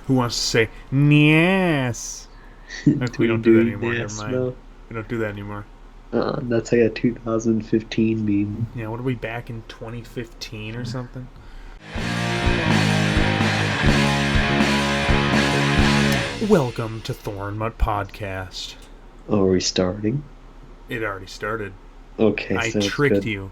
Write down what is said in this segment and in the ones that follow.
Who wants to say yes? We don't do that anymore. Never mind. No? We don't do that anymore. That's like a 2015 meme. Yeah, what are we back in 2015 or something? Welcome to ThorinMutt Podcast. Oh, are we starting? It already started. Okay, I sounds tricked good. you.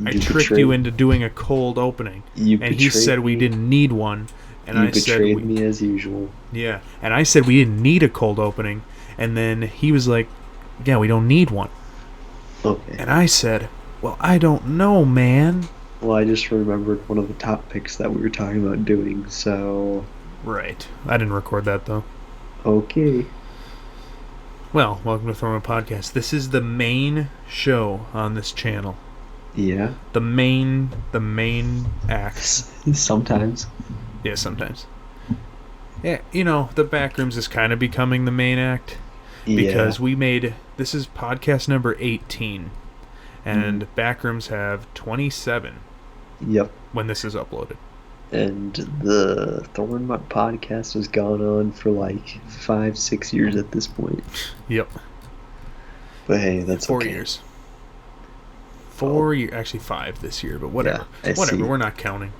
I tricked you into doing a cold opening. You And he said we me. didn't need one. And You I said betrayed me as usual. Yeah. And I said we didn't need a cold opening. And then he was like, yeah, we don't need one. Okay. And I said, well, I don't know, man. Well, I just remembered one of the topics that we were talking about doing, so... Right. I didn't record that, though. Okay. Well, welcome to ThorinMutt Podcast. This is the main show on this channel. Yeah. The main act. Sometimes. Yeah, sometimes. Yeah, you know, the Backrooms is kind of becoming the main act. Because we made... This is podcast number 18. And Backrooms have 27. Yep. When this is uploaded. And the ThorinMutt podcast has gone on for like 5-6 years at this point. Yep. But hey, that's 4 okay. years. 4 years. Actually 5 this year, but whatever. Yeah, whatever, we're not counting.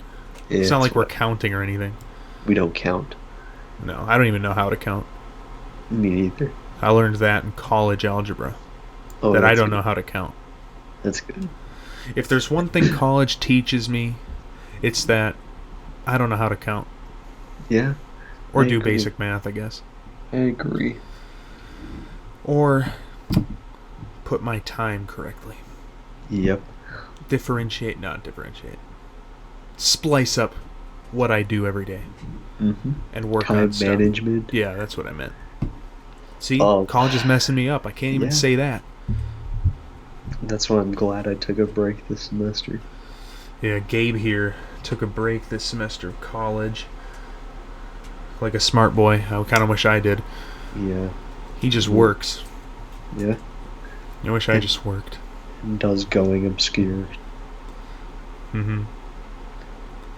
Yeah, it's not like we're counting or anything. We don't count. No, I don't even know how to count. Me neither. I learned that in college algebra. Oh, that I don't good. know how to count. That's good. If there's one thing college teaches me, it's that I don't know how to count. Yeah. Or do basic math, I guess. I agree. Or put my time correctly. Yep. Not differentiate. Splice up what I do every day. Mm-hmm. And work time on stuff. management. Yeah, that's what I meant. See, college is messing me up. I can't even say that. That's why I'm glad I took a break this semester. Yeah, Gabe here took a break this semester of college. Like a smart boy. I kind of wish I did. Yeah. He just works. Yeah. I wish I just worked. And does going obscure. Mm-hmm.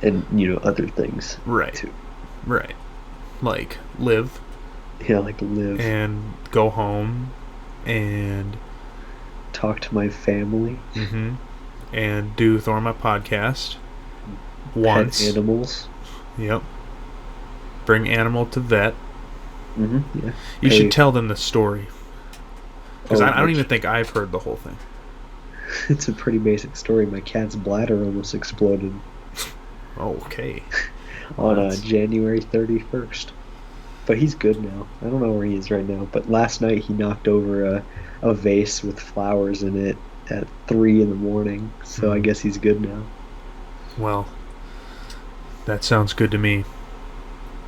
And, other things. Right. Too. Right. Like, live. Yeah, like live. And go home. And... talk to my family. Mm-hmm. And do ThorinMutt Podcast. Once. Pet animals. Yep. Bring animal to vet. Mm-hmm. Yeah. You should tell them the story. Because I don't even think I've heard the whole thing. It's a pretty basic story. My cat's bladder almost exploded. Okay. On January 31st. But he's good now. I don't know where he is right now. But last night he knocked over a vase with flowers in it at 3 in the morning. So I guess he's good now. Well, that sounds good to me.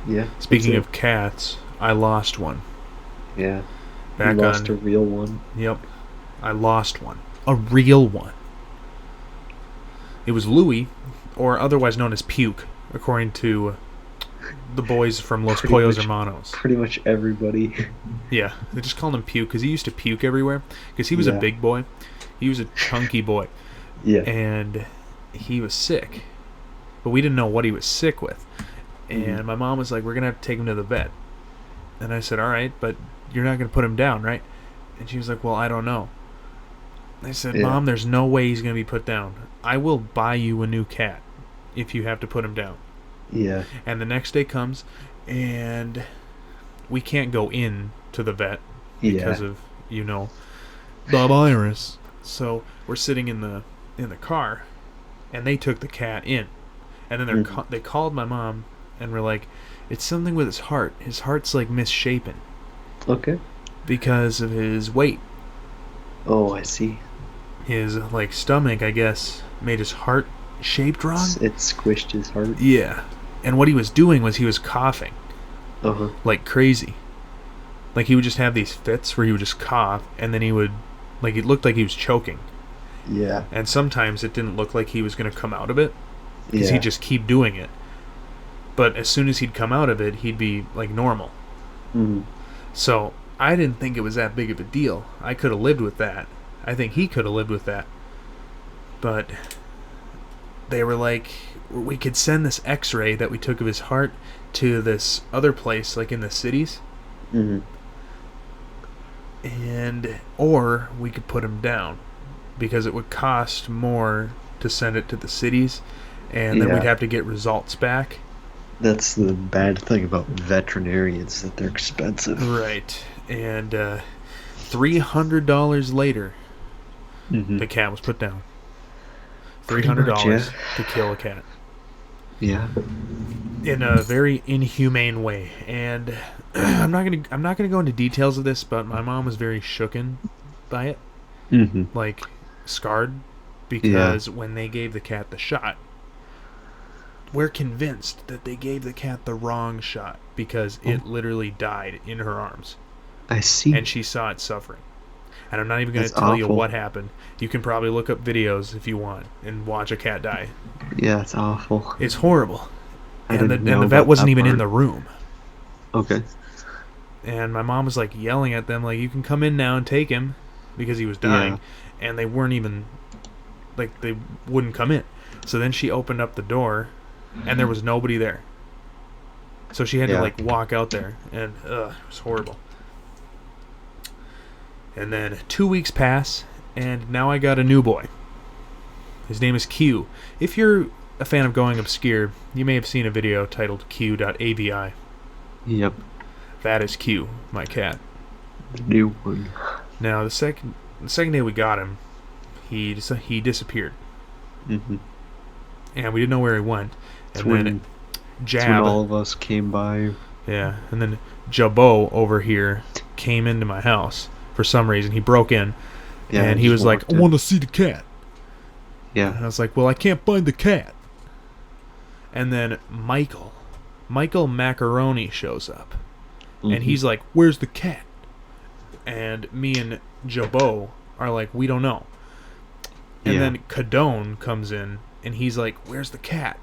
Yeah. Speaking of cats, I lost one. Yeah. Back you lost a real one? Yep. I lost one. A real one. It was Louie, or otherwise known as Puke, according to the boys from Los Pollos Hermanos. Pretty much everybody. Yeah, they just called him Puke because he used to puke everywhere. Because he was a big boy. He was a chunky boy. Yeah. And he was sick. But we didn't know what he was sick with. And my mom was like, we're going to have to take him to the vet. And I said, all right, but you're not going to put him down, right? And she was like, well, I don't know. I said, Mom, there's no way he's going to be put down. I will buy you a new cat if you have to put him down. Yeah. And the next day comes, and we can't go in to the vet because of, the virus. So we're sitting in the car, and they took the cat in. And then they called my mom, and we're like, it's something with his heart. His heart's, like, misshapen. Okay. Because of his weight. Oh, I see. His, stomach, I guess, made his heart shaped wrong. It squished his heart. Yeah. And what he was doing was he was coughing. Uh-huh. Like crazy. Like he would just have these fits where he would just cough, and then he would, it looked like he was choking. Yeah. And sometimes it didn't look like he was going to come out of it. Because he'd just keep doing it. But as soon as he'd come out of it, he'd be, normal. Mm-hmm. So I didn't think it was that big of a deal. I could have lived with that. I think he could have lived with that. But they were like, we could send this X-ray that we took of his heart to this other place, like in the cities, or we could put him down, because it would cost more to send it to the cities, and then we'd have to get results back. That's the bad thing about veterinarians, that they're expensive. Right. And $300 later, the cat was put down. $300 to kill a cat. Yeah. In a very inhumane way. And I'm not gonna go into details of this, but my mom was very shooken by it. Like, scarred, because when they gave the cat the shot, we're convinced that they gave the cat the wrong shot, because it literally died in her arms. I see. And she saw it suffering. And I'm not even going to tell you what happened. You can probably look up videos if you want and watch a cat die. Yeah, it's awful. It's horrible. And the vet wasn't even in the room. Okay. And my mom was like yelling at them, like, you can come in now and take him, because he was dying. Yeah. And they weren't even, like, they wouldn't come in. So then she opened up the door, and there was nobody there. So she had to, like, walk out there, and it was horrible. And then 2 weeks pass, and now I got a new boy. His name is Q. If you're a fan of going obscure, you may have seen a video titled Q.avi. Yep. That is Q, my cat. The new one. Now, the second day we got him, he disappeared. And we didn't know where he went. And then Jab. When all of us came by. Yeah, and then Jabot over here came into my house for some reason. He broke in, and he was like, I want to see the cat. Yeah. And I was like, well, I can't find the cat. And then Michael Macaroni shows up. And he's like, where's the cat? And me and Jabot are like, we don't know. And then Cadone comes in, and he's like, where's the cat?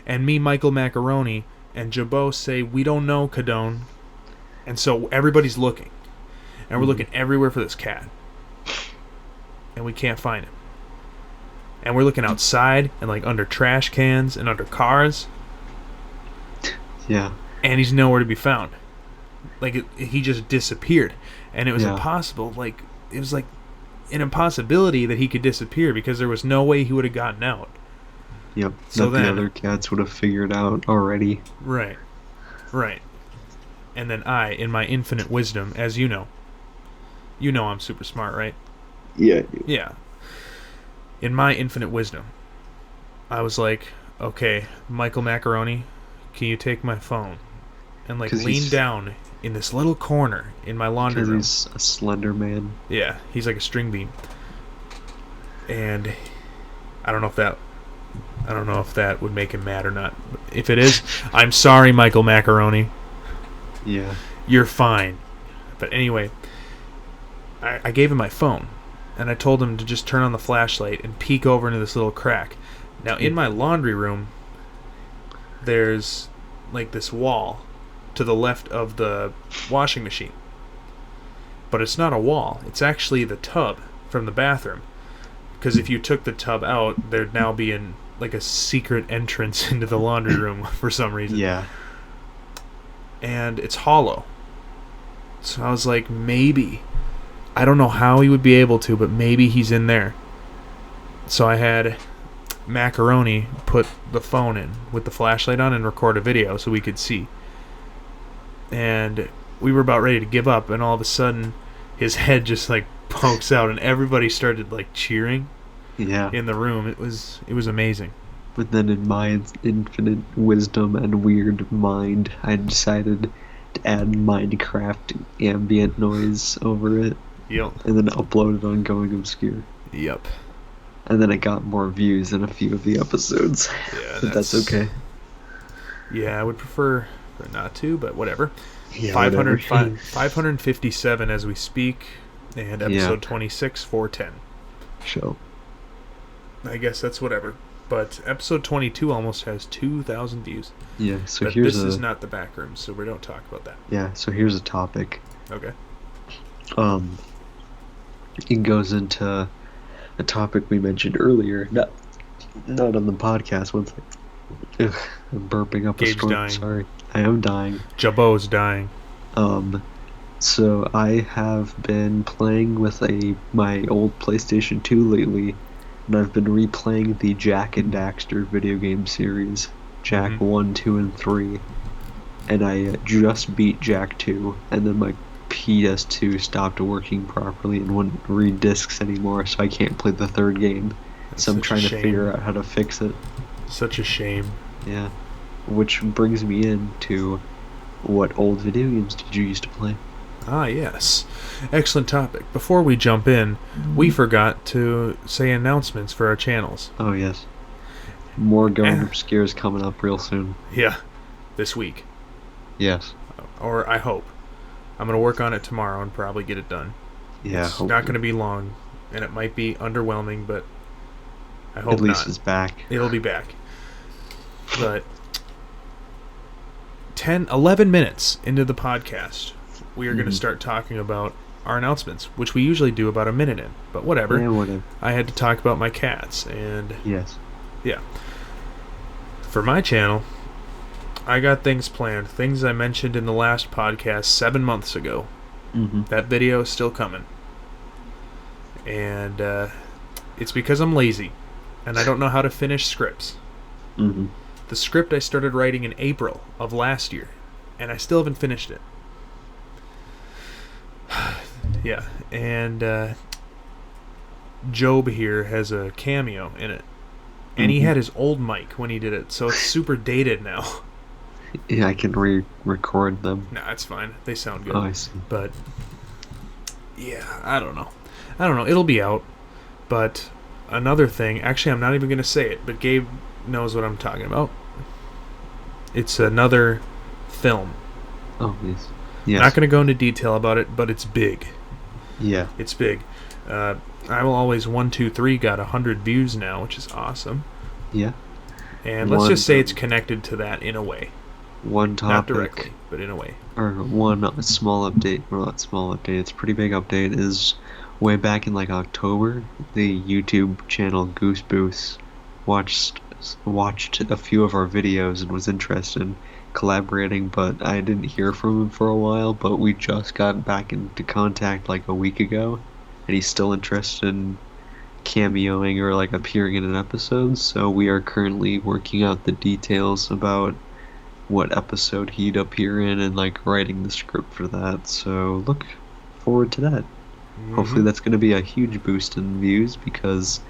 And me, Michael Macaroni, and Jabot say, we don't know, Cadone. And so everybody's looking. And we're looking everywhere for this cat. And we can't find him. And we're looking outside, and like under trash cans, and under cars. Yeah. And he's nowhere to be found. Like, he just disappeared. And it was impossible. Like, it was like an impossibility that he could disappear, because there was no way he would have gotten out. Yep. So then the other cats would have figured out already. Right. And then I, in my infinite wisdom, as you know I'm super smart, right? Yeah. Yeah. In my infinite wisdom, I was like, okay, Michael Macaroni, can you take my phone? And like lean down in this little corner in my laundry room. He's a slender man. Yeah, he's like a string bean. And I don't know if that would make him mad or not. If it is, I'm sorry, Michael Macaroni. Yeah. You're fine. But anyway, I gave him my phone, and I told him to just turn on the flashlight and peek over into this little crack. Now, in my laundry room, there's like this wall to the left of the washing machine. But it's not a wall. It's actually the tub from the bathroom. Because if you took the tub out, there'd now be like a secret entrance into the laundry room for some reason. Yeah. And it's hollow. So I was like, maybe. I don't know how he would be able to, but maybe he's in there. So I had Macaroni put the phone in with the flashlight on and record a video so we could see. And we were about ready to give up, and all of a sudden his head just like pokes out, and everybody started like cheering in the room. It was amazing. But then in my infinite wisdom and weird mind, I decided to add Minecraft ambient noise over it. Yep. And then upload it on Going Obscure. Yep. And then it got more views in a few of the episodes. Yeah, but that's okay. Yeah, I would prefer not to, but whatever. Yeah, 557 as we speak, and episode 26, 410. Show. I guess that's whatever. But episode 22 almost has 2,000 views. Yeah, so but this is not the back room, so we don't talk about that. Yeah, so here's a topic. Okay. It goes into a topic we mentioned earlier. Not on the podcast. One second. Ugh, I'm burping up Gabe's a storm. dying. Sorry, I am dying. Jabbo's dying. So I have been playing with my old PlayStation 2 lately, and I've been replaying the Jak and Daxter video game series, Jak 1, 2, and 3. And I just beat Jak 2, and then my PS2 stopped working properly and wouldn't read discs anymore, so I can't play the third game. So I'm trying to figure out how to fix it. Such a shame. Yeah. Which brings me into what old video games did you used to play? Ah, yes. Excellent topic. Before we jump in, we forgot to say announcements for our channels. Oh, yes. More Going Obscure is coming up real soon. Yeah. This week. Yes. Or I hope. I'm going to work on it tomorrow and probably get it done. Yeah. It's not going to be long, and it might be underwhelming, but I hope at least not. It's back. It'll be back. But 11 minutes into the podcast, we are going to start talking about our announcements, which we usually do about a minute in. But whatever. Yeah, whatever. I had to talk about my cats, and yes. Yeah. For my channel, I got things planned. Things I mentioned in the last podcast 7 months ago. That video is still coming. And it's because I'm lazy, and I don't know how to finish scripts. The script I started writing in April of last year, and I still haven't finished it. Yeah, and Job here has a cameo in it. And he had his old mic when he did it, so it's super dated now. Yeah, I can re-record them. Nah, it's fine. They sound good. Oh, I see. But, yeah, I don't know. It'll be out. But another thing, actually, I'm not even going to say it, but Gabe knows what I'm talking about. It's another film. Oh, yes. Yes. Not going to go into detail about it, but it's big. Yeah. It's big. I Will Always 1, 2, 3 got 100 views now, which is awesome. Yeah. And let's just say it's connected to that in a way. One topic. Not directly, but in a way. Or one small update, well, not small update, it's a pretty big update, is way back in like October, the YouTube channel Goose Boost watched a few of our videos and was interested in collaborating, but I didn't hear from him for a while, but we just got back into contact like a week ago, and he's still interested in cameoing or like appearing in an episode, so we are currently working out the details about what episode he'd appear in and like writing the script for that, so look forward to that. Hopefully that's going to be a huge boost in views because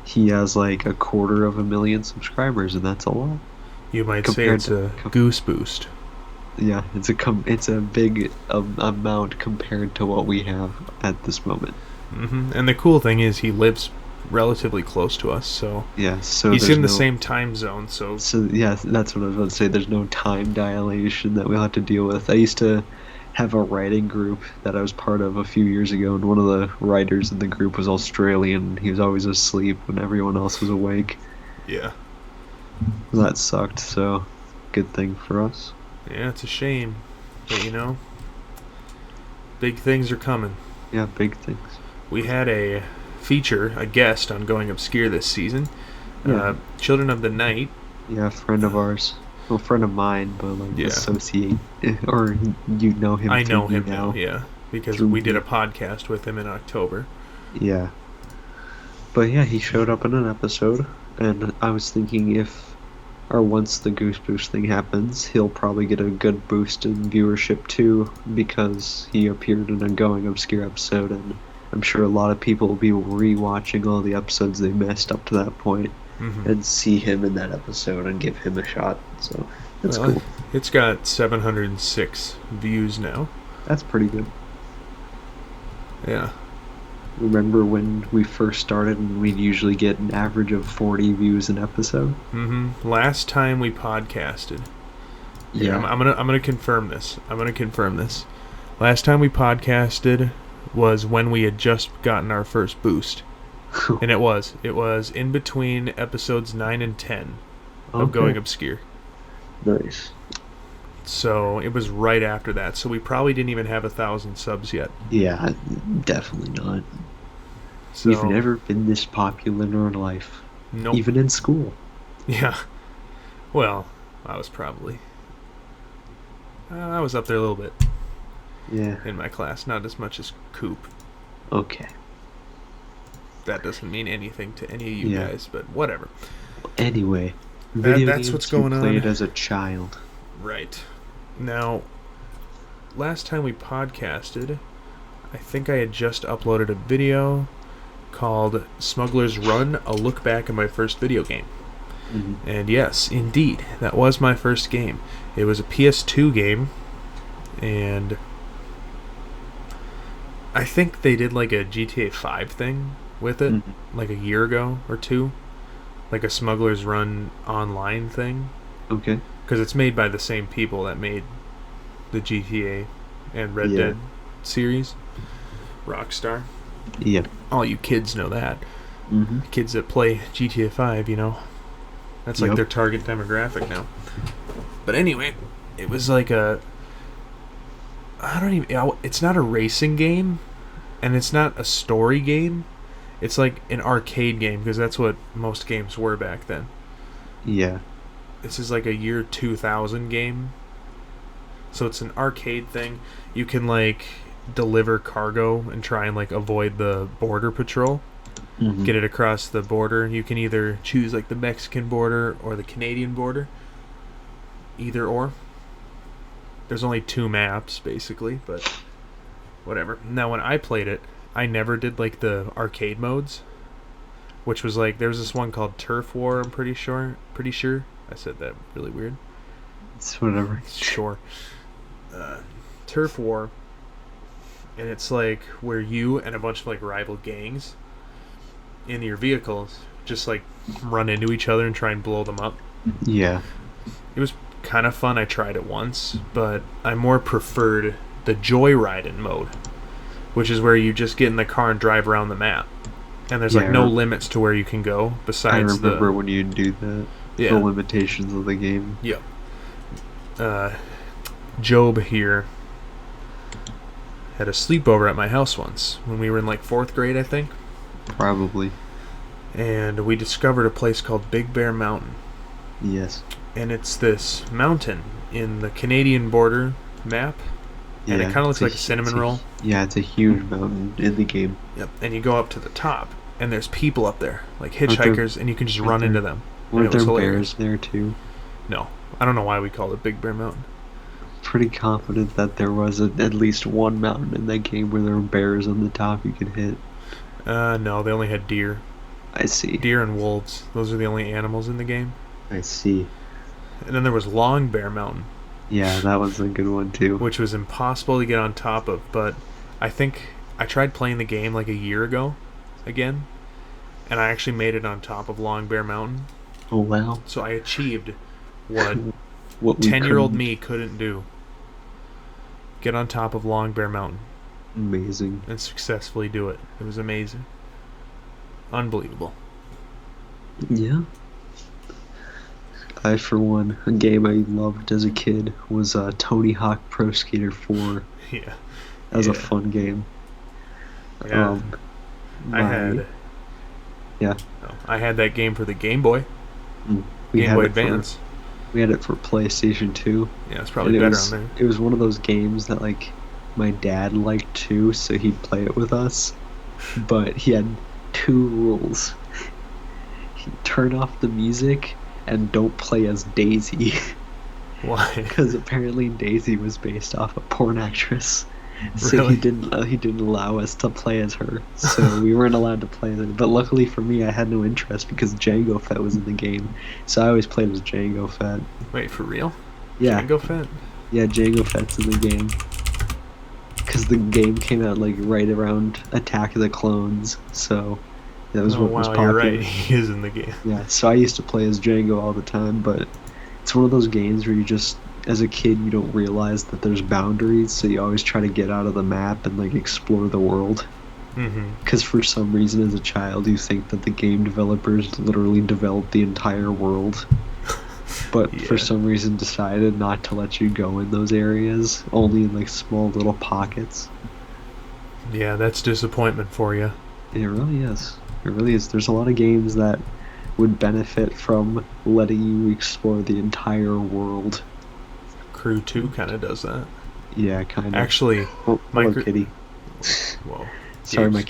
he has like 250,000 subscribers, and that's a lot. You might say it's a goose boost. Yeah, it's a big amount compared to what we have at this moment. And the cool thing is he lives relatively close to us, so yeah, so he's in the same time zone. So yeah, that's what I was about to say. There's no time dilation that we'll have to deal with. I used to have a writing group that I was part of a few years ago, and one of the writers in the group was Australian. He was always asleep when everyone else was awake. Yeah. That sucked, so good thing for us. Yeah, it's a shame. But, you know, big things are coming. Yeah, big things. We had a guest on Going Obscure this season. Yeah. Children of the Night. Yeah, a friend of ours. Well, friend of mine, but like associate. Or you know him. I know him now, yeah. Because we did a podcast with him in October. Yeah. But yeah, he showed up in an episode, and I was thinking once the Goose Boost thing happens, he'll probably get a good boost in viewership too, because he appeared in a Going Obscure episode, and I'm sure a lot of people will be re-watching all the episodes they missed up to that point, and see him in that episode and give him a shot, so that's cool. It's got 706 views now. That's pretty good. Yeah. Remember when we first started and we'd usually get an average of 40 views an episode? Last time we podcasted. Yeah. I'm gonna confirm this. Last time we podcasted was when we had just gotten our first boost. And it was in between episodes 9 and 10 of Going Obscure. Nice. So it was right after that. So we probably didn't even have 1,000 subs yet. Yeah, definitely not. So, we've never been this popular in our life. Nope. Even in school. Yeah. Well, I was up there a little bit. Yeah. In my class, not as much as Coop. Okay. That doesn't mean anything to any of you guys, but whatever. Anyway, video that's games what's going you played on as a child. Right. Now, last time we podcasted, I think I had just uploaded a video called Smuggler's Run, a look back at my first video game. Mm-hmm. And yes, indeed, that was my first game. It was a PS2 game, and I think they did like a GTA 5 thing with it, like a year ago or two. Like a Smuggler's Run online thing. Okay. Because it's made by the same people that made the GTA and Red Dead series. Rockstar. Yep. All you kids know that. Mm-hmm. Kids that play GTA 5, you know. That's like their target demographic now. But anyway, it was like it's not a racing game, and it's not a story game. It's like an arcade game, because that's what most games were back then. Yeah. This is like a year 2000 game. So it's an arcade thing. You can like deliver cargo and try and like avoid the border patrol. Mm-hmm. Get it across the border. You can either choose like the Mexican border or the Canadian border. Either or. There's only 2 maps basically, but whatever. Now when I played it, I never did like the arcade modes, which was like there's this one called Turf War. I'm pretty sure. I said that really weird. It's whatever. Sure. Turf War, and it's like where you and a bunch of like rival gangs in your vehicles just like run into each other and try and blow them up. Yeah. It was kind of fun. I tried it once, but I more preferred the joyriding mode, which is where you just get in the car and drive around the map, and there's like no limits to where you can go besides. I remember when you do that. Yeah. The limitations of the game. Yep. Job here had a sleepover at my house once when we were in like 4th grade, I think. Probably. And we discovered a place called Big Bear Mountain. Yes. And it's this mountain in the Canadian border map. Yeah, and it kind of looks like a cinnamon roll. Yeah, it's a huge mountain in the game. Yep. And you go up to the top, and there's people up there, like hitchhikers, and you can just run into them. Weren't there bears there too? No. I don't know why we called it Big Bear Mountain. Pretty confident that there was at least one mountain in that game where there were bears on the top you could hit. No, they only had deer. I see. Deer and wolves. Those are the only animals in the game. I see. And then there was Long Bear Mountain. Yeah, that was a good one too. Which was impossible to get on top of, but I think I tried playing the game like a year ago again, and I actually made it on top of Long Bear Mountain. Oh wow. So I achieved what 10-year-old me couldn't do. Get on top of Long Bear Mountain. Amazing. And successfully do it. It was amazing. Unbelievable. Yeah. I, for one, a game I loved as a kid was Tony Hawk Pro Skater 4. Yeah. That was a fun game. Yeah. I had that game for the Game Boy. Game Boy Advance. We had it for PlayStation 2. Yeah, it's probably better on there. It was one of those games that, like, my dad liked too, so he'd play it with us. But he had 2 rules. He'd turn off the music and don't play as Daisy. Why? Because apparently Daisy was based off a porn actress. So Really? he didn't allow us to play as her. So we weren't allowed to play as her. But luckily for me, I had no interest because Django Fett was in the game. So I always played as Django Fett. Wait, for real? Yeah. Django Fett? Yeah, Django Fett's in the game. Because the game came out like right around Attack of the Clones. So that was what was popular. You're right. He is in the game. Yeah, so I used to play as Django all the time, but it's one of those games where you just, as a kid, you don't realize that there's boundaries, so you always try to get out of the map and like explore the world. Because for some reason, as a child, you think that the game developers literally developed the entire world, but for some reason decided not to let you go in those areas, only in like small little pockets. Yeah, that's disappointment for you. It really is. It really is. There's a lot of games that would benefit from letting you explore the entire world. Crew 2 kind of does that. Yeah, kind of. Actually, hello, kitty. Whoa. Sorry, my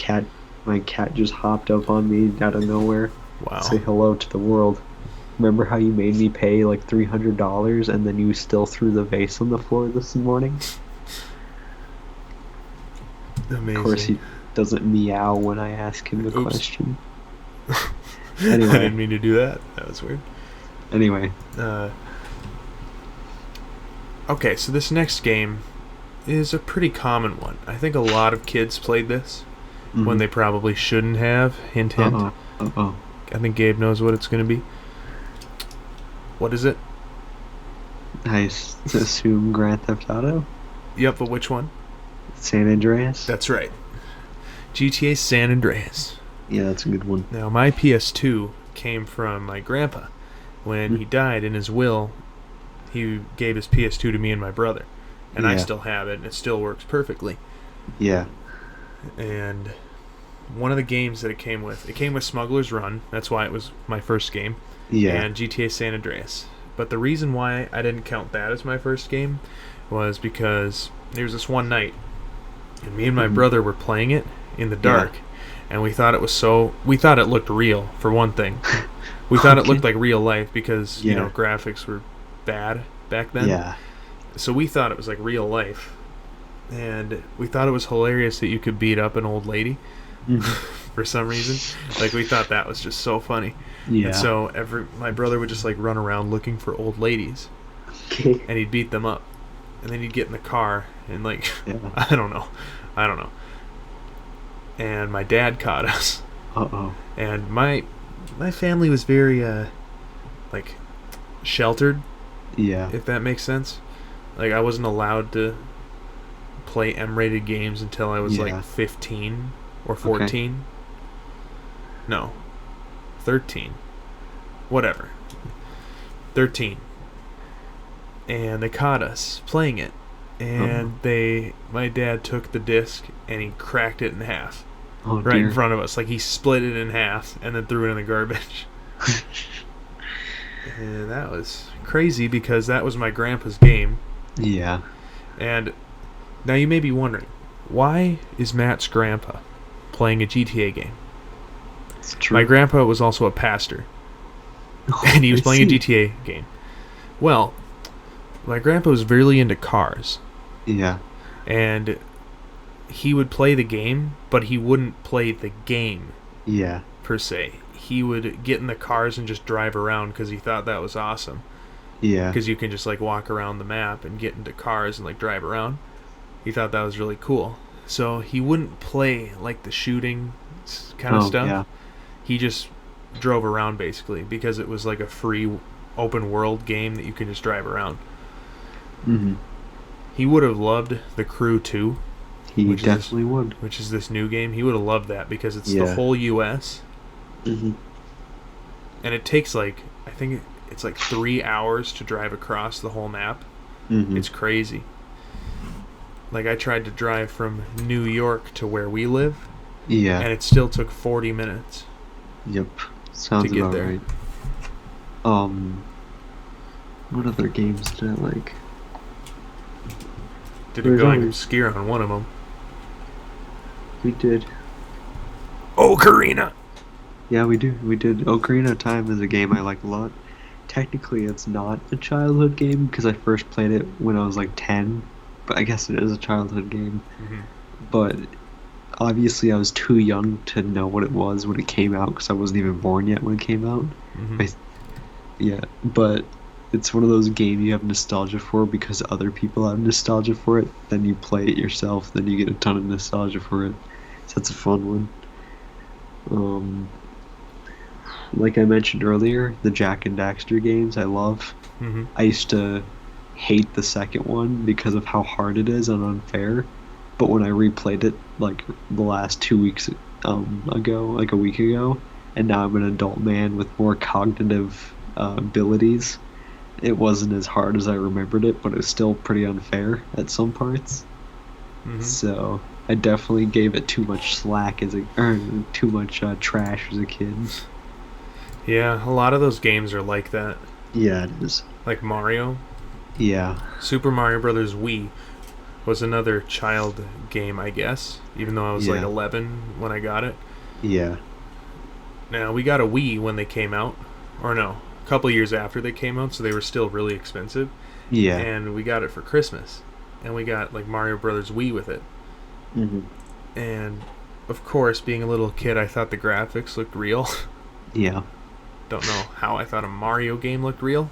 cat just hopped up on me out of nowhere. Wow. Say hello to the world. Remember how you made me pay like $300 and then you still threw the vase on the floor this morning? Amazing. Of course, he doesn't meow when I ask him a question. Anyway. I didn't mean to do that. That was weird. Anyway. Okay, so this next game is a pretty common one. I think a lot of kids played this when they probably shouldn't have. Hint, hint. Uh-oh. I think Gabe knows what it's going to be. What is it? I assume Grand Theft Auto? Yep, but which one? San Andreas? That's right. GTA San Andreas. Yeah, that's a good one. Now, my PS2 came from my grandpa. When he died, in his will, he gave his PS2 to me and my brother. And I still have it, and it still works perfectly. Yeah. And one of the games that it came with Smuggler's Run. That's why it was my first game. Yeah. And GTA San Andreas. But the reason why I didn't count that as my first game was because there was this one night, and me and my brother were playing it in the dark, and we thought it looked real, for one thing. We thought it looked like real life because, you know, graphics were bad back then. Yeah. So we thought it was like real life. And we thought it was hilarious that you could beat up an old lady for some reason. Like, we thought that was just so funny. Yeah. And so my brother would just like run around looking for old ladies. And he'd beat them up. And then he'd get in the car and like I don't know. And my dad caught us. Uh-oh. And my family was very like sheltered. Yeah. If that makes sense. Like, I wasn't allowed to play M-rated games until I was like 15 or 14. Okay. No. 13. Whatever. 13. And they caught us playing it. And my dad took the disc and he cracked it in half. Right in front of us. Like, he split it in half and then threw it in the garbage. And that was crazy because that was my grandpa's game. Yeah. And now you may be wondering, why is Matt's grandpa playing a GTA game? It's true. My grandpa was also a pastor. And he was playing a GTA game. Well, my grandpa was really into cars. Yeah. And he would play the game, but he wouldn't play the game. Yeah. Per se. He would get in the cars and just drive around because he thought that was awesome. Yeah. Because you can just like walk around the map and get into cars and like drive around. He thought that was really cool. So he wouldn't play like the shooting kind of stuff. Yeah. He just drove around basically because it was like a free open world game that you can just drive around. Mm-hmm. He would have loved the Crew 2. He definitely would. Which is this new game. He would have loved that because it's the whole U.S. Mm-hmm. And it takes like, I think it's like 3 hours to drive across the whole map. Mm-hmm. It's crazy. Like, I tried to drive from New York to where we live. Yeah. And it still took 40 minutes. Yep. Sounds to get about there. Right. What other games did I like? Didn't go obscure on one of them. We did. Ocarina! Yeah, we did. Ocarina of Time is a game I like a lot. Technically, it's not a childhood game because I first played it when I was like 10, but I guess it is a childhood game. Mm-hmm. But obviously, I was too young to know what it was when it came out because I wasn't even born yet when it came out. Mm-hmm. But it's one of those games you have nostalgia for because other people have nostalgia for it. Then you play it yourself, then you get a ton of nostalgia for it. So that's a fun one. Like I mentioned earlier, the Jak and Daxter games I love. Mm-hmm. I used to hate the second one because of how hard it is and unfair. But when I replayed it like the last 2 weeks ago, like a week ago, and now I'm an adult man with more cognitive abilities, it wasn't as hard as I remembered it, but it was still pretty unfair at some parts. Mm-hmm. So I definitely gave it too much slack too much trash as a kid. Yeah, a lot of those games are like that. Yeah, it is. Like Mario. Yeah. Super Mario Brothers Wii was another child game, I guess, even though I was like Yeah. 11 when I got it. Yeah. Now, we got a Wii when they came out. Or no, a couple years after they came out, so they were still really expensive. Yeah. And we got it for Christmas. And we got like Mario Brothers Wii with it. Hmm. And of course, being a little kid, I thought the graphics looked real. Yeah. Don't know how I thought a Mario game looked real.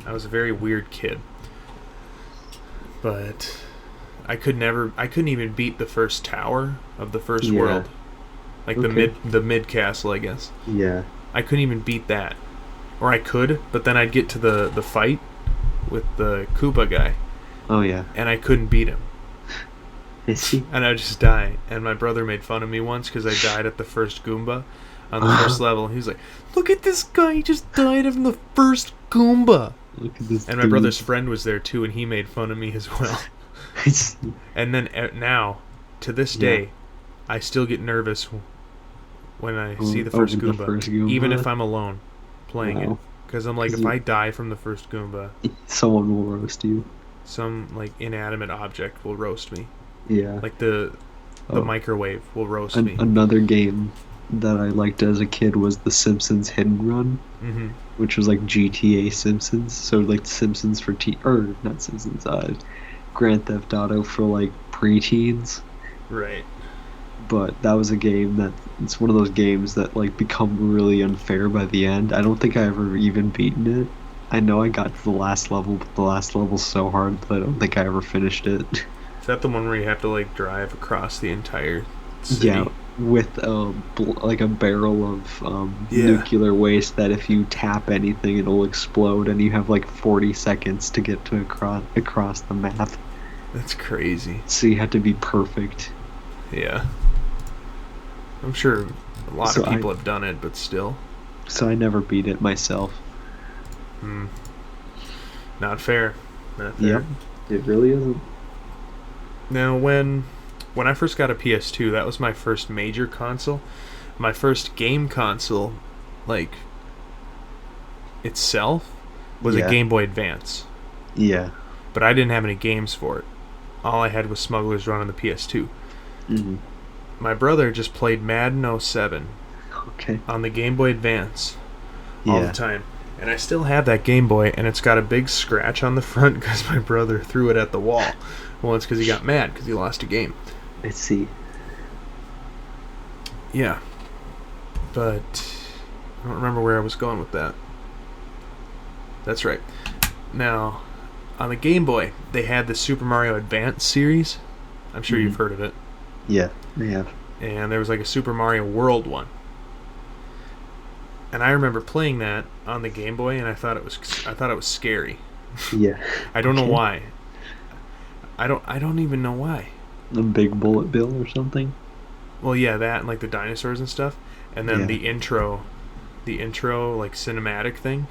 I was a very weird kid. But I couldn't even beat the first tower of the first Yeah. world. Like Okay. the mid castle, I guess. Yeah. I couldn't even beat that. Or I could, but then I'd get to the fight with the Koopa guy, Oh yeah. and I couldn't beat him. Is he? And I'd just die. And my brother made fun of me once because I died at the first Goomba on the first level. He was like, "Look at this guy, he just died of the first Goomba." Look at this. And my brother's friend was there too, and he made fun of me as well. And then now, to this day, I still get nervous when I see the first Over Goomba, the first Goomba? even if I'm alone playing it. Wow. Because I'm like, 'Cause if you- I die from the first Goomba, Someone will roast you. some like inanimate object will roast me. Yeah. Like the Oh. microwave will roast me. Another game that I liked as a kid was the Simpsons Hidden Run, Mm-hmm. which was like GTA Simpsons. So like Simpsons for or not Simpsons, Grand Theft Auto for like preteens. Right. But that was a game that it's one of those games that like become really unfair by the end. I don't think I ever even beaten it. I know I got to the last level, but the last level's so hard that I don't think I ever finished it. Is that the one where you have to like drive across the entire city? Yeah, with like a barrel of Yeah. nuclear waste that if you tap anything, it'll explode, and you have like 40 seconds to get to across the map. That's crazy. So you have to be perfect. Yeah. I'm sure a lot So of people have done it, but still. So I never beat it myself. Hmm. Not fair. Not fair. Yep, it really isn't. Now, when I first got a PS2, that was my first major console. My first game console, like, itself, was Yeah. a Game Boy Advance. Yeah. But I didn't have any games for it. All I had was Smuggler's Run on the PS2. Hmm. My brother just played Madden 07 Okay. on the Game Boy Advance all Yeah. the time. And I still have that Game Boy, and it's got a big scratch on the front because my brother threw it at the wall. Well, it's because he got mad because he lost a game. I see. Yeah. But I don't remember where I was going with that. That's right. Now, on the Game Boy, they had the Super Mario Advance series. I'm sure you've heard of it. Yeah, they have. And there was like a Super Mario World one. And I remember playing that on the Game Boy, and I thought it was scary. Yeah. I don't know Okay. why. I don't even know why. A big bullet bill or something. Well, yeah, that and like the dinosaurs and stuff, and then Yeah. the intro like cinematic thing.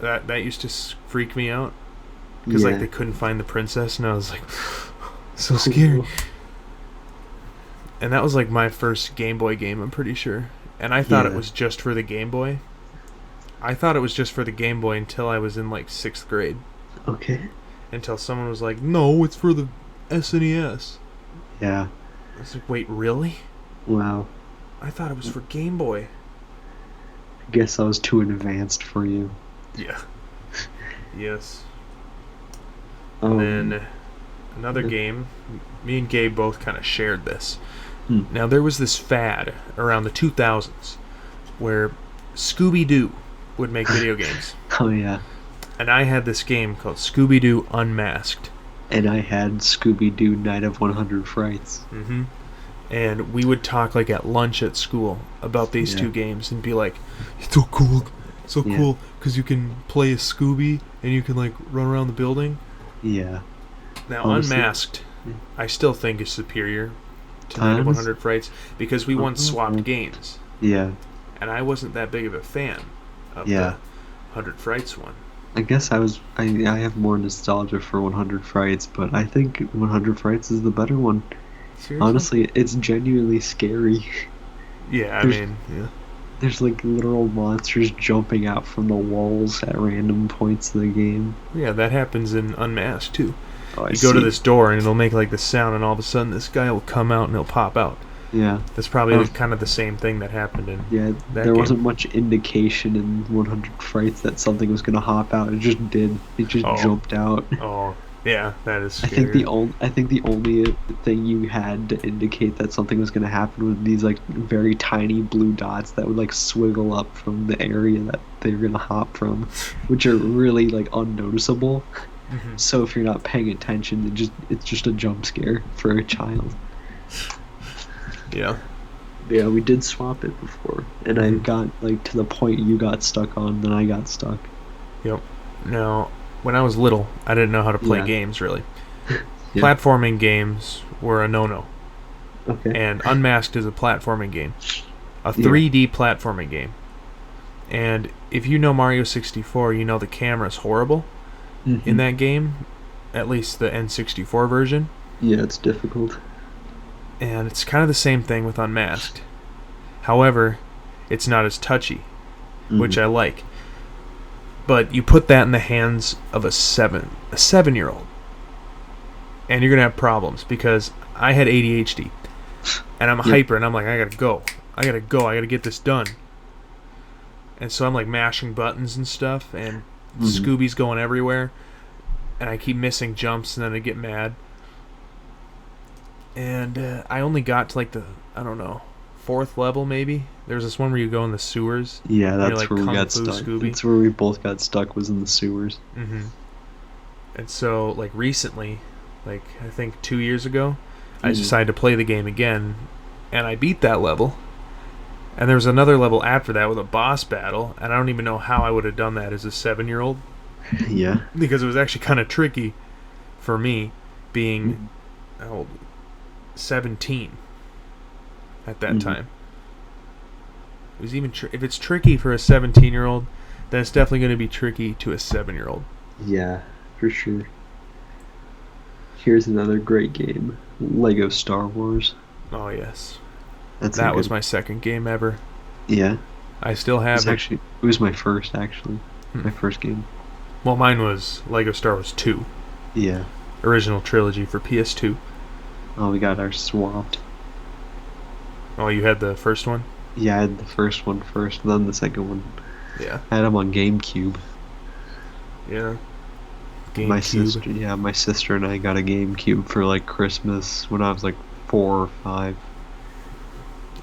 That used to freak me out because like Yeah. they couldn't find the princess, and I was like, so scary. And that was like my first Game Boy game, I'm pretty sure. And I thought it Yeah. was just for the Game Boy. I thought it was just for the Game Boy until I was in like 6th grade. Okay. Until someone was like, no, it's for the SNES. Yeah. I was like, wait, really? Wow. I thought it was for Game Boy. I guess I was too advanced for you. Yeah. Yes. Um, And then another game, me and Gabe both kind of shared this. Hmm. Now, there was this fad around the 2000s where Scooby-Doo would make video games. Oh yeah. And I had this game called Scooby-Doo Unmasked. And I had Scooby-Doo Night of 100 Frights. Mm-hmm. And we would talk like at lunch at school about these Yeah. two games and be like, it's so cool. So Yeah. cool because you can play a Scooby and you can like run around the building. Yeah. Now, Honestly, Unmasked, yeah. I still think is superior to I Night of honest- 100 Frights because we once swapped Mhm. games. Yeah. And I wasn't that big of a fan of Yeah. the 100 Frights one. I guess I have more nostalgia for 100 Frights, but I think 100 Frights is the better one. Seriously? Honestly, it's genuinely scary. Yeah, I there's- mean, yeah. There's like literal monsters jumping out from the walls at random points in the game. Yeah, that happens in Unmasked too. Oh, I You go to see. this door and it'll make like the sound, and all of a sudden this guy will come out and he'll pop out. Yeah. That's probably kind of the same thing that happened in Yeah, that there game. wasn't much indication in 100 Frights that something was gonna hop out. It just did. It just jumped out. Oh, yeah, that is I scary. think the only thing you had to indicate that something was gonna happen was these like very tiny blue dots that would like swiggle up from the area that they're gonna hop from, which are really like unnoticeable. Mm-hmm. So if you're not paying attention, it's just a jump scare for a child. Yeah. Yeah, we did swap it before, and I got like to the point you got stuck on, then I got stuck. Yep. Now, when I was little, I didn't know how to play Yeah. games really. Yeah. Platforming games were a no-no, Okay. and Unmasked is a platforming game, a 3D platforming game. And if you know Mario 64, you know the camera's horrible Mhm. in that game, at least the N64 version. Yeah, it's difficult. And it's kind of the same thing with Unmasked. However, it's not as touchy, which I like. But you put that in the hands of a 7-year-old, and you're gonna have problems, because I had ADHD, and I'm hyper, and I'm like, I gotta get this done. And so I'm like mashing buttons and stuff, and Scooby's going everywhere, and I keep missing jumps, and then I get mad. And I only got to like the, I don't know, 4th level maybe. There's this one where you go in the sewers. Yeah, and you're that's like where we Kung got Fu stuck. Scooby. That's where we both got stuck, was in the sewers. Mm-hmm. And so, like recently, like I think 2 years ago, I decided to play the game again, and I beat that level. And there was another level after that with a boss battle, and I don't even know how I would have done that as a 7-year-old. Yeah. Because it was actually kind of tricky for me, being how old? 17 at that time. It was even if it's tricky for a 17-year-old, then it's definitely going to be tricky to a 7-year-old. Yeah, for sure. Here's another great game, Lego Star Wars. Oh yes, That was my second game ever. Yeah. I still have it. Actually, it was my first, actually. My first game. Well, mine was Lego Star Wars 2. Yeah. Original trilogy for PS2. Oh, we got ours swapped. Oh, you had the first one? Yeah, I had the first one first, then the second one. Yeah. I had them on GameCube. Yeah. My GameCube. my sister and I got a GameCube for like Christmas when I was like 4 or 5.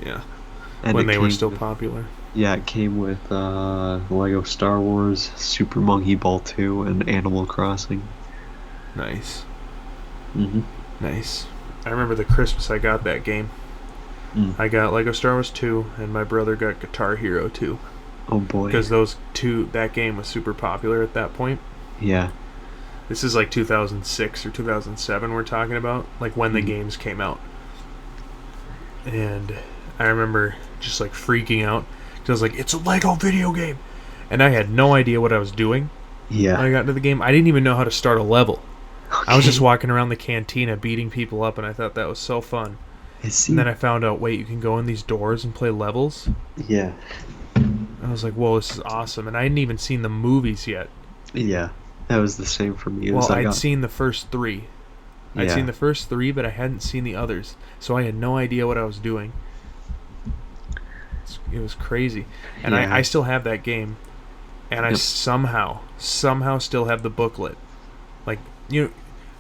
Yeah. And When it they were came still with- popular. Yeah, it came with Lego Star Wars, Super Monkey Ball 2, and Animal Crossing. Nice. Mm-hmm. Nice. I remember the Christmas I got that game. I got Lego Star Wars 2, and my brother got Guitar Hero 2. Oh boy. Because that game was super popular at that point. Yeah. This is like 2006 or 2007 we're talking about, like when the games came out. And I remember just like freaking out, because I was like, it's a Lego video game! And I had no idea what I was doing Yeah. when I got into the game. I didn't even know how to start a level. I was just walking around the cantina beating people up, and I thought that was so fun. And then I found out, wait, you can go in these doors and play levels? Yeah. I was like, whoa, this is awesome. And I hadn't even seen the movies yet. Yeah. That was the same for me. Well, I'd seen the first 3. I'd Yeah. seen the first 3, but I hadn't seen the others. So I had no idea what I was doing. It was crazy. And Yeah. I still have that game. And I somehow still have the booklet. Like,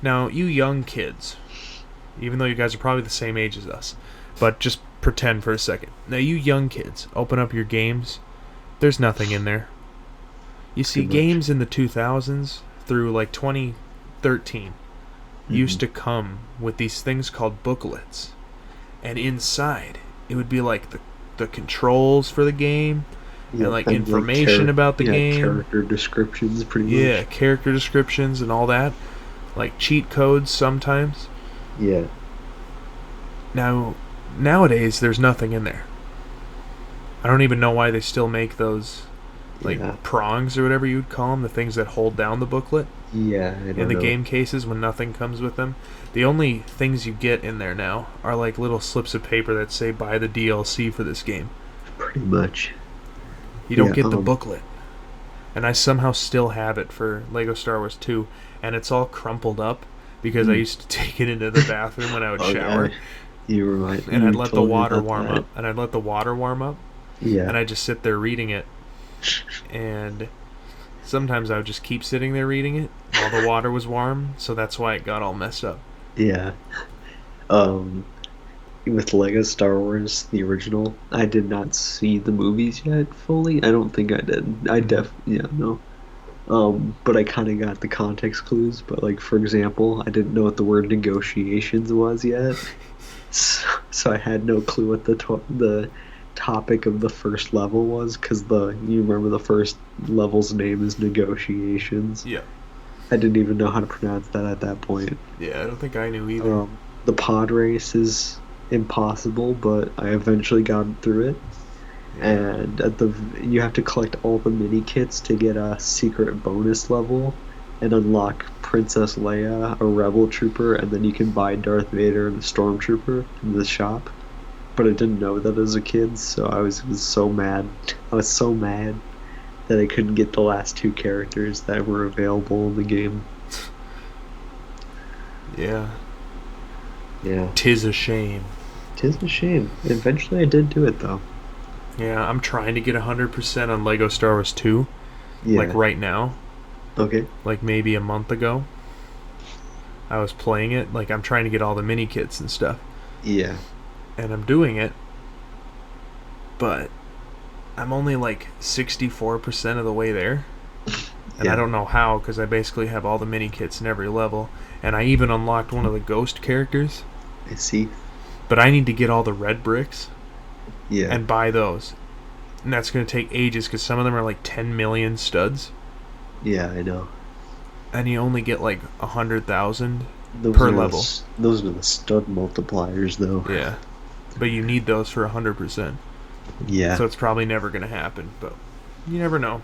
now, you young kids, even though you guys are probably the same age as us, but just pretend for a second. Now, you young kids, open up your games. There's nothing in there. You see, games in the 2000s through like 2013 used to come with these things called booklets. And inside, it would be like the controls for the game, and like information about the game. Character descriptions, pretty much. Yeah, character descriptions and all that. Like cheat codes sometimes. Yeah. Nowadays, there's nothing in there. I don't even know why they still make those, like, prongs or whatever you'd call them, the things that hold down the booklet. Yeah, I don't In the know. game cases when nothing comes with them. The only things you get in there now are like little slips of paper that say buy the DLC for this game. Pretty much. You don't get the booklet. And I somehow still have it for Lego Star Wars 2, and it's all crumpled up because I used to take it into the bathroom when I would shower. Yeah. You were right. And I'd let the water warm up. And I'd let the water warm up. Yeah. And I'd just sit there reading it. And sometimes I would just keep sitting there reading it while the water was warm, so that's why it got all messed up. Yeah. With Lego Star Wars, the original, I did not see the movies yet fully. I don't think I did. But I kind of got the context clues. But, like, for example, I didn't know what the word negotiations was yet. So I had no clue what the topic of the first level was, because you remember the first level's name is negotiations. Yeah. I didn't even know how to pronounce that at that point. Yeah, I don't think I knew either. The pod race is impossible, but I eventually got through it. And you have to collect all the mini kits to get a secret bonus level and unlock Princess Leia, a rebel trooper, and then you can buy Darth Vader and a stormtrooper in the shop. But I didn't know that as a kid, so I was so mad. I was so mad that I couldn't get the last two characters that were available in the game. Yeah. Yeah. 'Tis a shame. 'Tis a shame. Eventually I did do it, though. Yeah, I'm trying to get 100% on Lego Star Wars 2. Yeah. Like right now. Okay. Like maybe a month ago. I was playing it. Like I'm trying to get all the mini kits and stuff. Yeah. And I'm doing it. But I'm only like 64% of the way there. And I don't know how, because I basically have all the mini kits in every level. And I even unlocked one of the ghost characters. I see. But I need to get all the red bricks. Yeah. And buy those. And that's going to take ages, because some of them are like 10 million studs. Yeah, I know. And you only get like 100,000 per level. Those are the stud multipliers, though. Yeah. But you need those for 100%. Yeah. So it's probably never going to happen, but you never know.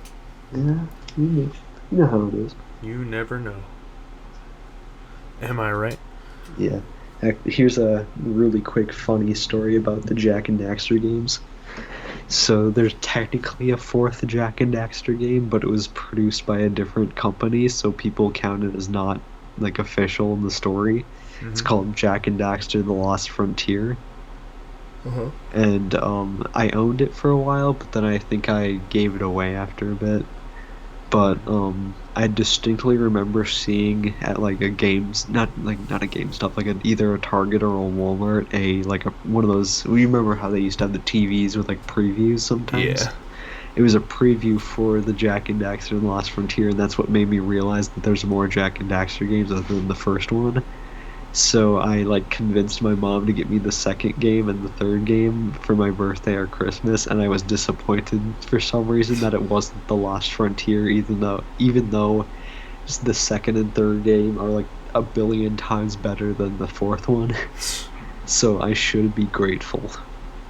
Yeah, you know how it is. You never know. Am I right? Yeah. Here's a really quick, funny story about the Jak and Daxter games. So there's technically a fourth Jak and Daxter game, but it was produced by a different company, so people count it as not like official in the story. Mm-hmm. It's called Jak and Daxter: The Lost Frontier. Uh-huh. And I owned it for a while, but then I think I gave it away after a bit. But I distinctly remember seeing at like a games, not a GameStop, like either a Target or a Walmart, one of those. We remember how they used to have the TVs with like previews sometimes. Yeah. It was a preview for the Jak and Daxter and the Lost Frontier, and that's what made me realize that there's more Jak and Daxter games other than the first one. So I convinced my mom to get me the second game and the third game for my birthday or Christmas, and I was disappointed for some reason that it wasn't the Lost Frontier, even though just the second and third game are like a billion times better than the fourth one. So I should be grateful.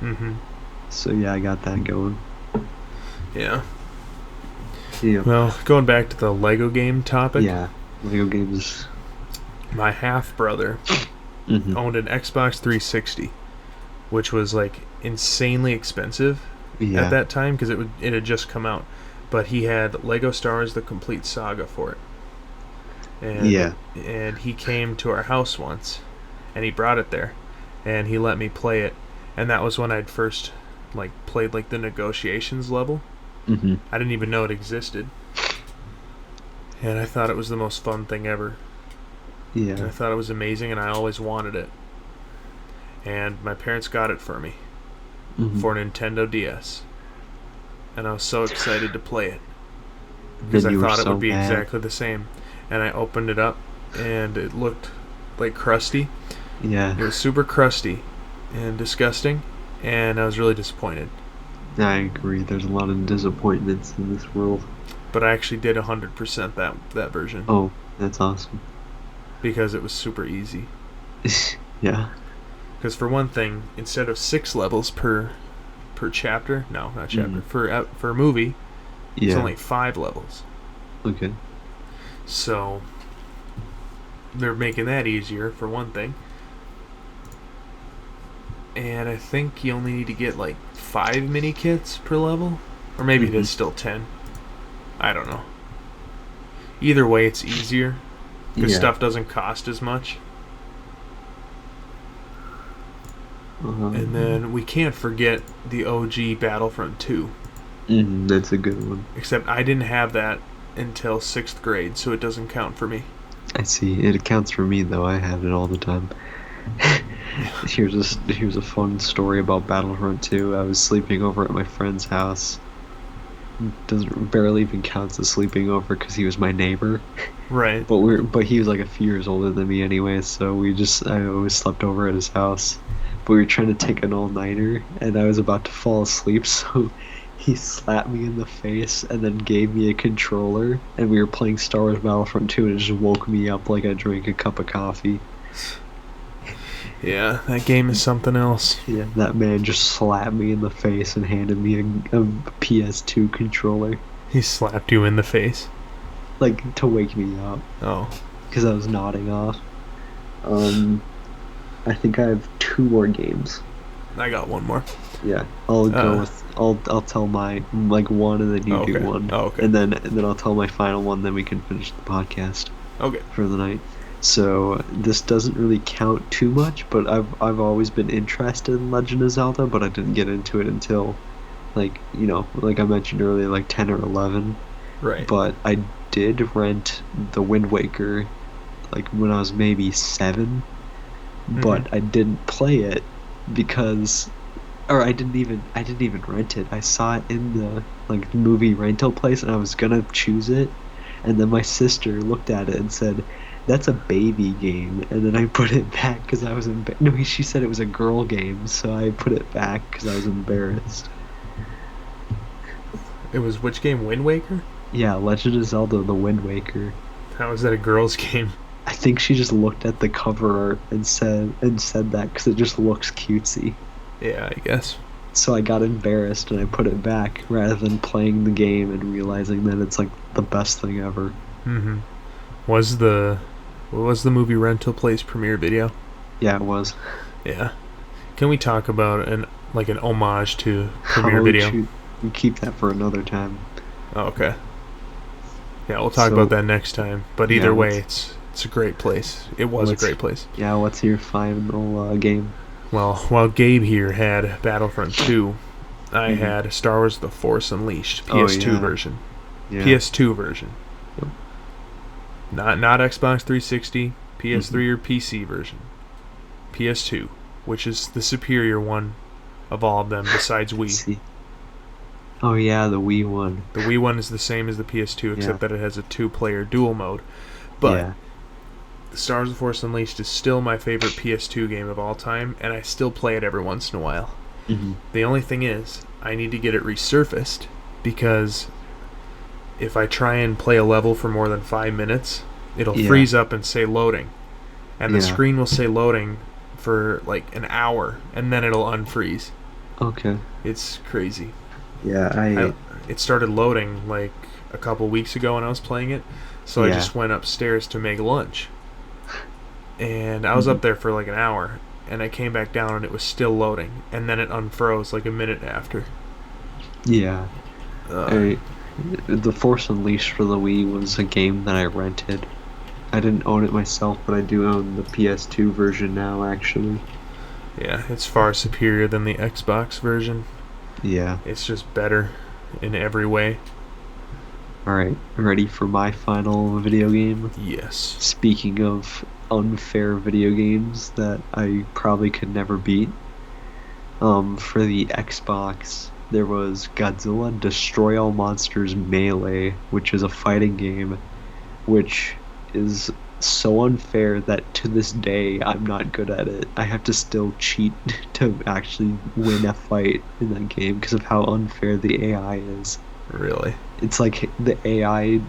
Mm-hmm. So yeah, I got that going. Yeah. Yeah. Well, going back to the Lego game topic. Yeah, Lego games. My half-brother owned an Xbox 360, which was like insanely expensive at that time because it had just come out. But he had Lego Star Wars: The Complete Saga for it. And he came to our house once, and he brought it there, and he let me play it. And that was when I'd first played the negotiations level. Mm-hmm. I didn't even know it existed. And I thought it was the most fun thing ever. Yeah. And I thought it was amazing, and I always wanted it. And my parents got it for me for Nintendo DS. And I was so excited to play it. Because I thought it would be exactly the same. And I opened it up, and it looked like crusty. Yeah. It was super crusty and disgusting, and I was really disappointed. I agree. There's a lot of disappointments in this world. But I actually did 100% that version. Oh, that's awesome. Because it was super easy. Yeah. Because for one thing, instead of 6 levels per chapter, no, not chapter, for a movie, it's only 5 levels. Okay. So they're making that easier for one thing. And I think you only need to get 5 mini kits per level, Or maybe it is still 10. I don't know. Either way, it's easier. Because stuff doesn't cost as much. And then we can't forget the OG Battlefront 2. That's a good one. Except I didn't have that until 6th grade, so it doesn't count for me. I see. It counts for me, though. I had it all the time. Here's a fun story about Battlefront 2. I was sleeping over at my friend's house. Barely even counts as sleeping over because he was my neighbor. Right. But he was like a few years older than me anyway, so I always slept over at his house. But we were trying to take an all-nighter, and I was about to fall asleep, so he slapped me in the face and then gave me a controller, and we were playing Star Wars Battlefront 2, and it just woke me up like I drank a cup of coffee. Yeah, that game is something else. Yeah, that man just slapped me in the face and handed me a PS2 controller. He slapped you in the face? Like, to wake me up. Oh. Because I was nodding off. I think I have 2 more games. I got one more. Yeah, I'll tell my one, and then you do one. Oh, okay. And then I'll tell my final one, then we can finish the podcast. Okay. For the night. So this doesn't really count too much, but I've always been interested in Legend of Zelda, but I didn't get into it until, like I mentioned earlier, like 10 or 11. Right. But I did rent the Wind Waker, like when I was maybe 7, but I didn't play it because, or I didn't even rent it. I saw it in the movie rental place, and I was gonna choose it, and then my sister looked at it and said, "That's a baby game," and then I put it back because I was she said it was a girl game, so I put it back because I was embarrassed. It was which game? Wind Waker? Yeah, Legend of Zelda: The Wind Waker. How is that a girl's game? I think she just looked at the cover art and said that because it just looks cutesy. Yeah, I guess. So I got embarrassed and I put it back rather than playing the game and realizing that it's like the best thing ever. Was the movie rental place premiere video? Yeah, it was. Yeah. Can we talk about an homage to premiere video? We keep that for another time. Oh, okay. Yeah, we'll talk about that next time. But either way, it's a great place. It was a great place. Yeah, what's your final game? Well, while Gabe here had Battlefront 2, I had Star Wars: The Force Unleashed, PS2 version. Yeah. PS2 version. Yep. Not Xbox 360, PS3 or PC version. PS2, which is the superior one of all of them besides Wii. Oh yeah, the Wii one. The Wii one is the same as the PS2, except that it has a 2-player dual mode. But Star Wars: The Force Unleashed is still my favorite PS2 game of all time, and I still play it every once in a while. The only thing is, I need to get it resurfaced, because if I try and play a level for more than 5 minutes, it'll freeze up and say loading. And the screen will say loading for like an hour, and then it'll unfreeze. Okay. It's crazy. Yeah, it started loading like a couple weeks ago when I was playing it, so I just went upstairs to make lunch. And I was up there for like an hour, and I came back down and it was still loading, and then it unfroze like a minute after. Yeah. The Force Unleashed for the Wii was a game that I rented. I didn't own it myself, but I do own the PS2 version now, actually. Yeah, it's far superior than the Xbox version. Yeah. It's just better in every way. Alright, ready for my final video game? Yes. Speaking of unfair video games that I probably could never beat, for the Xbox, there was Godzilla Destroy All Monsters Melee, which is a fighting game, which is so unfair that to this day I'm not good at it. I have to still cheat to actually win a fight in that game because of how unfair the AI is. Really? It's like the AI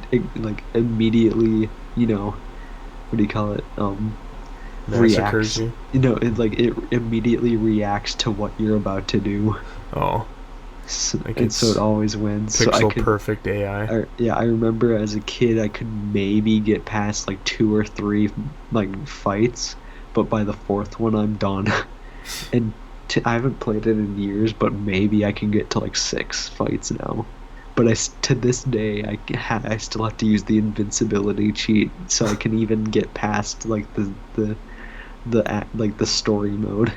immediately, what do you call it? Massacres reacts. You? It immediately reacts to what you're about to do. Oh. So it always wins. Pixel perfect AI. I remember as a kid I could maybe get past like 2 or 3 fights, but by the 4th one I'm done. And I haven't played it in years, but maybe I can get to like 6 fights now. but to this day, I still have to use the invincibility cheat, so I can even get past like the like the story mode.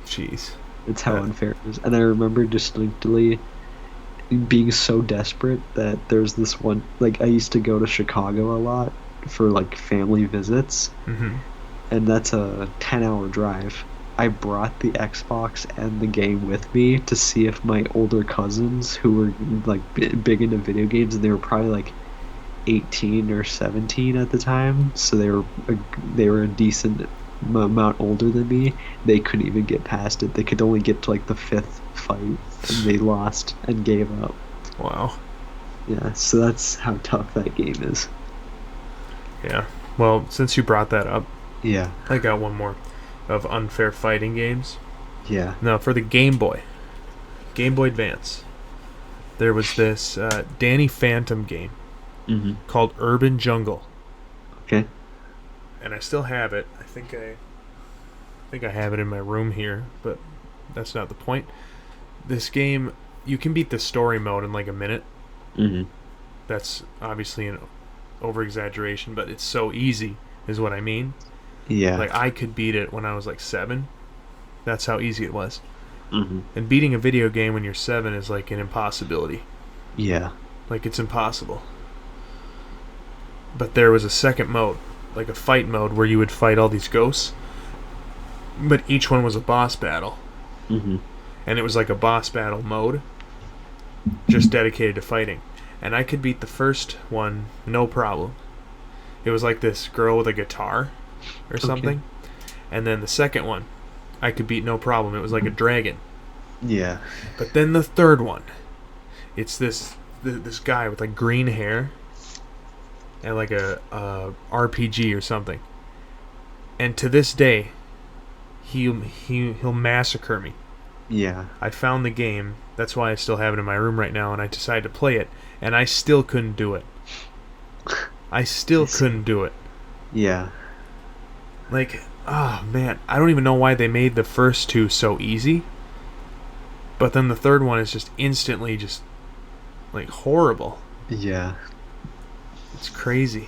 Jeez, it's how unfair it is. And I remember distinctly being so desperate that there's this one, like I used to go to Chicago a lot for like family visits, and that's a 10-hour drive. I brought the Xbox and the game with me to see if my older cousins, who were like big into video games, and they were probably like 18 or 17 at the time, so they were a decent amount older than me. They couldn't even get past it. They could only get to like the 5th fight, and they lost and gave up. Wow. Yeah, so that's how tough that game is. Yeah. Well, since you brought that up, yeah, I got one more of unfair fighting games. Yeah. Now, for the Game Boy Advance, there was this Danny Phantom game called Urban Jungle. Okay. And I still have it. I think I have it in my room here, but that's not the point. This game, you can beat the story mode in like a minute. That's obviously an over-exaggeration, but it's so easy, is what I mean. Yeah. Like, I could beat it when I was like 7. That's how easy it was. And beating a video game when you're 7 is like an impossibility. Yeah. Like, it's impossible. But there was a second mode, like a fight mode, where you would fight all these ghosts, but each one was a boss battle. And it was like a boss battle mode, just dedicated to fighting. And I could beat the first one, no problem. It was like this girl with a guitar or something. And then the second one, I could beat no problem. It was like a dragon. Yeah. But then the third one, it's this guy with like green hair and like a RPG or something. And to this day, he'll massacre me. Yeah. I found the game. That's why I still have it in my room right now, and I decided to play it, and I still couldn't do it. I still couldn't do it. Yeah. Like, oh man, I don't even know why they made the first two so easy, but then the third one is just instantly just like horrible. Yeah. It's crazy.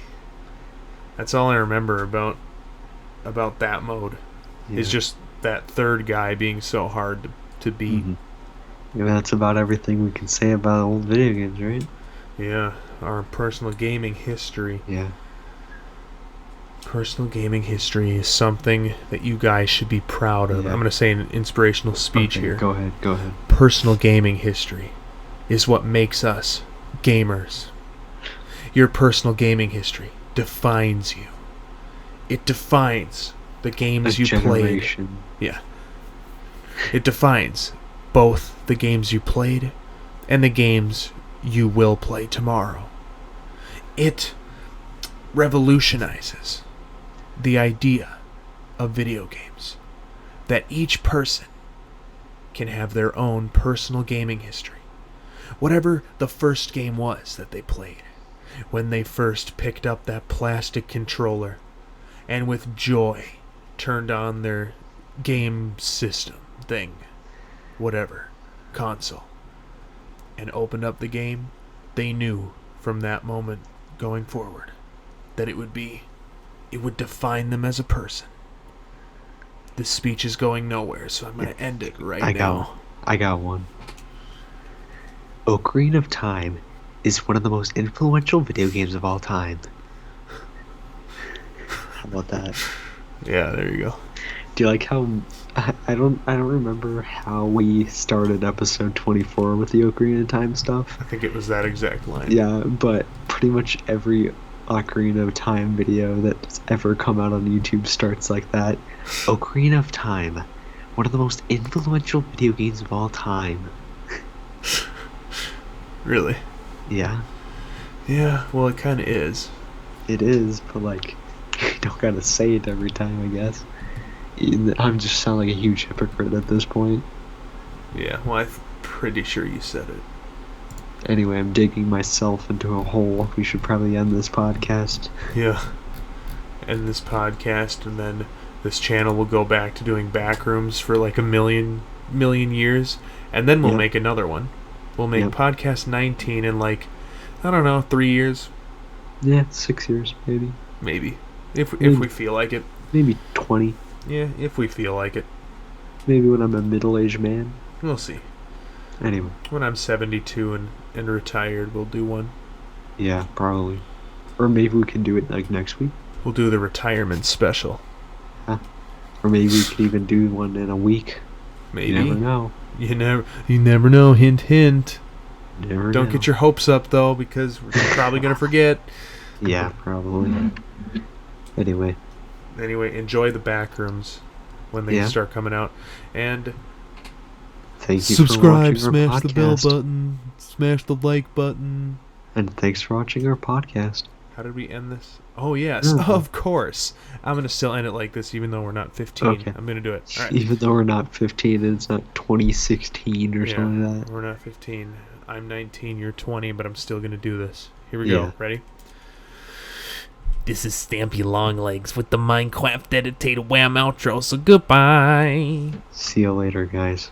That's all I remember about that mode. Yeah. Is just that third guy being so hard to beat. Yeah, that's about everything we can say about old video games, right? Yeah, our personal gaming history. Yeah. Personal gaming history is something that you guys should be proud of. Yeah. I'm going to say an inspirational speech here. Go ahead. Personal gaming history is what makes us gamers. Your personal gaming history defines you. It defines the games you played. Yeah. It defines both the games you played and the games you will play tomorrow. It revolutionizes the idea of video games, that each person can have their own personal gaming history. Whatever the first game was that they played, when they first picked up that plastic controller and with joy turned on their game system thing, whatever, console, and opened up the game, they knew from that moment going forward that it would define them as a person. This speech is going nowhere, so I'm going to end it now. I got one. Ocarina of Time is one of the most influential video games of all time. How about that? Yeah, there you go. Do you like how I don't remember how we started episode 24 with the Ocarina of Time stuff? I think it was that exact line. Yeah, but pretty much every Ocarina of Time video that's ever come out on YouTube starts like that. Ocarina of Time, one of the most influential video games of all time. Really? Yeah. Yeah, well, it kind of is. It is, but like, you don't gotta say it every time, I guess. I'm just sound like a huge hypocrite at this point. Yeah, well, I'm pretty sure you said it. Anyway, I'm digging myself into a hole. We should probably end this podcast. Yeah. End this podcast, and then this channel will go back to doing backrooms for like a million years, and then we'll make another one. We'll make podcast 19 in I don't know, 3 years. Yeah, 6 years maybe. Maybe. If we feel like it. Maybe 20. Yeah, if we feel like it. Maybe when I'm a middle-aged man. We'll see. Anyway. When I'm 72 and retired, we'll do one. Yeah, probably. Or maybe we can do it next week. We'll do the retirement special. Huh. Or maybe we could even do one in a week. Maybe. You never know. You never know. Hint, hint. Never Don't know. get your hopes up, though, because we're probably going to forget. Yeah, probably. Anyway, enjoy the back rooms when they start coming out. And thank you subscribe, for watching smash the bell button, smash the like button. And thanks for watching our podcast. How did we end this? Oh, yes, of course. I'm going to still end it like this, even though we're not 15. Okay. I'm going to do it. All right. Even though we're not 15 and it's not 2016 or something like that. We're not 15. I'm 19, you're 20, but I'm still going to do this. Here we go. Ready? This is Stampy Longlegs with the Minecraft Edited Wham outro, so goodbye. See you later, guys.